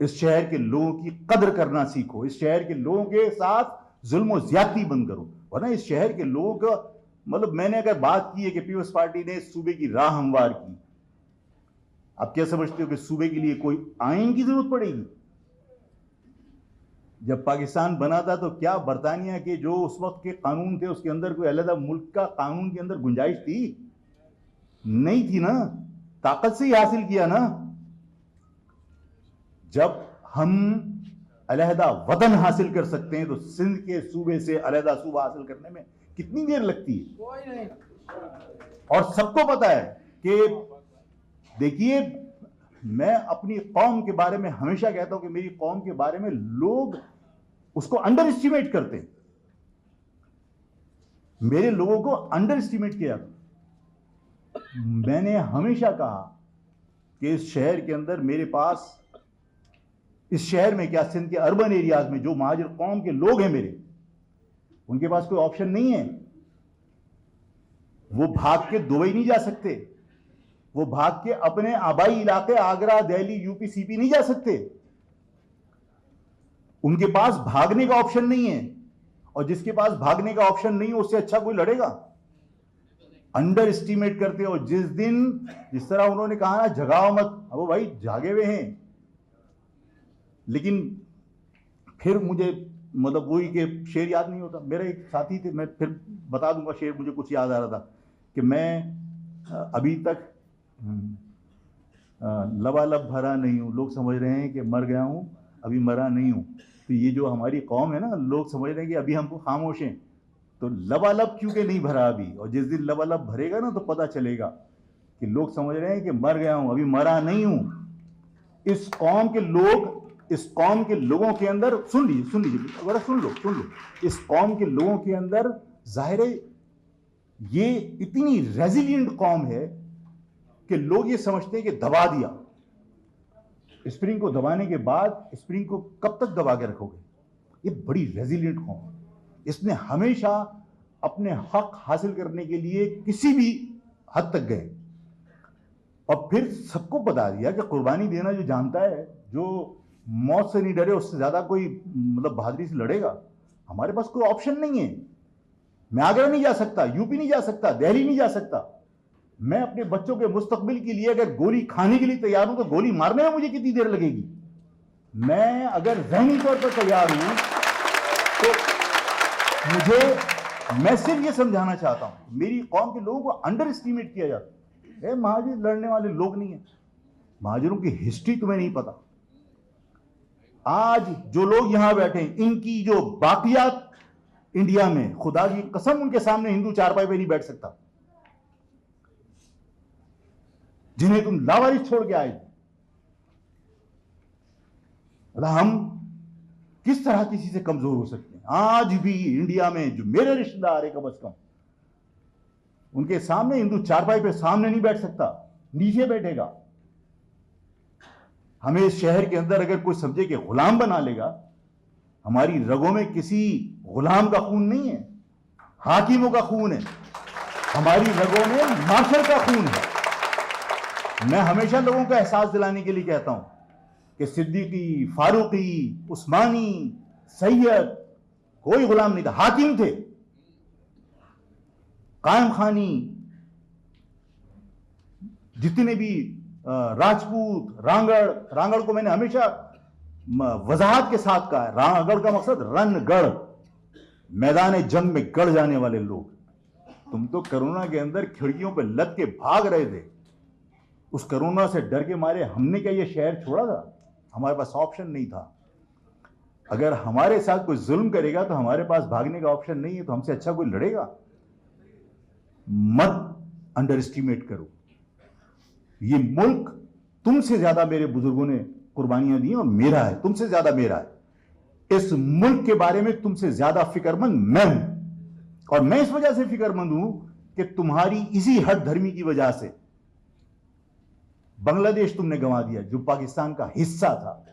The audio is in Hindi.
इस शहर के लोगों की कदर करना सीखो, इस शहर के लोगों के साथ जुल्म और ज्यादती बंद करो। वरना इस शहर के लोगों का मतलब, मैंने अगर बात की है कि पीपल्स पार्टी ने सूबे की राह हमवार की, आप क्या समझते हो कि सूबे के लिए कोई आइन की जरूरत पड़ेगी? जब पाकिस्तान बना था तो क्या बरतानिया के जो उस वक्त के कानून थे उसके अंदर कोई अलग मुल्क का कानून के अंदर गुंजाइश थी? नहीं थी ना, ताकत से ही हासिल किया ना। जब हम अलहदा वतन हासिल कर सकते हैं तो सिंध के सूबे से अलहदा सूबा हासिल करने में कितनी देर लगती है? कोई नहीं। और सबको पता है कि देखिए, मैं अपनी कौम के बारे में हमेशा कहता हूं कि मेरी कौम के बारे में लोग उसको अंडर एस्टिमेट करते हैं। मेरे लोगों को अंडर एस्टिमेट किया। मैंने हमेशा कहा कि इस शहर के अंदर मेरे पास, इस शहर में क्या सिंध के अर्बन एरियाज में जो महाजिर कौम के लोग हैं मेरे, उनके पास कोई ऑप्शन नहीं है। वो भाग के दुबई नहीं जा सकते, वो भाग के अपने आबाई इलाके आगरा, दिल्ली, यूपी, सीपी नहीं जा सकते। उनके पास भागने का ऑप्शन नहीं है, और जिसके पास भागने का ऑप्शन नहीं है उससे अच्छा कोई लड़ेगा? अंडर एस्टिमेट करते हो। जिस दिन, जिस तरह उन्होंने कहा ना जगाओ मत, अब भाई जागे हुए हैं, लेकिन फिर मुझे मतलब वही के शेर याद नहीं होता। मेरे एक साथी थे, मैं फिर बता दूंगा शेर, मुझे कुछ याद आ रहा था कि मैं अभी तक लबालब भरा नहीं हूं, लोग समझ रहे हैं कि मर गया हूं, अभी मरा नहीं हूं। तो ये जो हमारी कौम है ना, लोग समझ रहे हैं कि अभी हमको खामोश हैं, तो लबालब क्यों के नहीं भरा अभी, और जिस दिन लबालब भरेगा ना तो पता चलेगा कि लोग समझ रहे हैं कि मर गया हूं, अभी मरा नहीं हूं। इस कौम के लोग, इस कौम के लोगों के अंदर, सुन लीजिए अगर सुन लो, इस कौम के लोगों के अंदर जाहिर है ये इतनी रेजिलिएंट कौम है कि लोग ये समझते हैं कि दबा दिया, स्प्रिंग को दबाने के बाद स्प्रिंग को कब तक दबा के रखोगे? ये बड़ी रेजिलिएंट कौम है, इसने हमेशा अपने हक हासिल करने के लिए किसी भी हद तक गए, और फिर सबको बता दिया कि कुर्बानी देना जो जानता है, जो मौत से नहीं डरे, उससे ज्यादा कोई मतलब बहादुरी से लड़ेगा। हमारे पास कोई ऑप्शन नहीं है। मैं आगरा नहीं जा सकता, यूपी नहीं जा सकता, दिल्ली नहीं जा सकता। मैं अपने बच्चों के मुस्तकबिल के लिए अगर गोली खाने के लिए तैयार हूं तो गोली मारने में मुझे कितनी देर लगेगी? मैं अगर जहनी तौर पर तैयार हूं तो मैं सिर्फ ये समझाना चाहता हूं, मेरी कौम के लोगों को अंडर एस्टिमेट किया जाता है। महाजिर लड़ने वाले लोग नहीं है, महाजिरों की हिस्ट्री तुम्हें नहीं पता। आज जो लोग यहां बैठे हैं, इनकी जो बाकियात इंडिया में, खुदा की कसम उनके सामने हिंदू चारपाई पे नहीं बैठ सकता, जिन्हें तुम लावारिस छोड़ के आए थे। हम किस तरह किसी से कमजोर हो सकते हैं? आज भी इंडिया में जो मेरे रिश्तेदार है, कम से कम उनके सामने हिंदू चारपाई पे सामने नहीं बैठ सकता, नीचे बैठेगा। हमें इस शहर के अंदर अगर कोई समझे कि गुलाम बना लेगा, हमारी रगों में किसी गुलाम का खून नहीं है, हाकिमों का खून है। हमारी रगों में मार्शल का खून है। मैं हमेशा लोगों को एहसास दिलाने के लिए कहता हूं कि सिद्दीकी, फारूकी, उस्मानी, सैयद कोई गुलाम नहीं था, हाकिम थे। कायम खानी, जितने भी राजपूत, रांगड़ को मैंने हमेशा वजाहत के साथ कहा है, रांगड़ का मकसद रणगढ़, मैदान जंग में गढ़ जाने वाले लोग। तुम तो कोरोना के अंदर खिड़कियों पे लग के भाग रहे थे। उस कोरोना से डर के मारे हमने क्या ये शहर छोड़ा था? हमारे पास ऑप्शन नहीं था। अगर हमारे साथ कोई जुल्म करेगा तो हमारे पास भागने का ऑप्शन नहीं है, तो हमसे अच्छा कोई लड़ेगा? मत अंडर एस्टिमेट करो। ये मुल्क तुमसे ज्यादा मेरे बुजुर्गों ने कुर्बानियां दी और मेरा है, तुमसे ज्यादा मेरा है। इस मुल्क के बारे में तुमसे ज्यादा फिक्रमंद मैं हूं, और मैं इस वजह से फिक्रमंद हूं कि तुम्हारी इसी हट धर्मी की वजह से बांग्लादेश तुमने गंवा दिया, जो पाकिस्तान का हिस्सा था।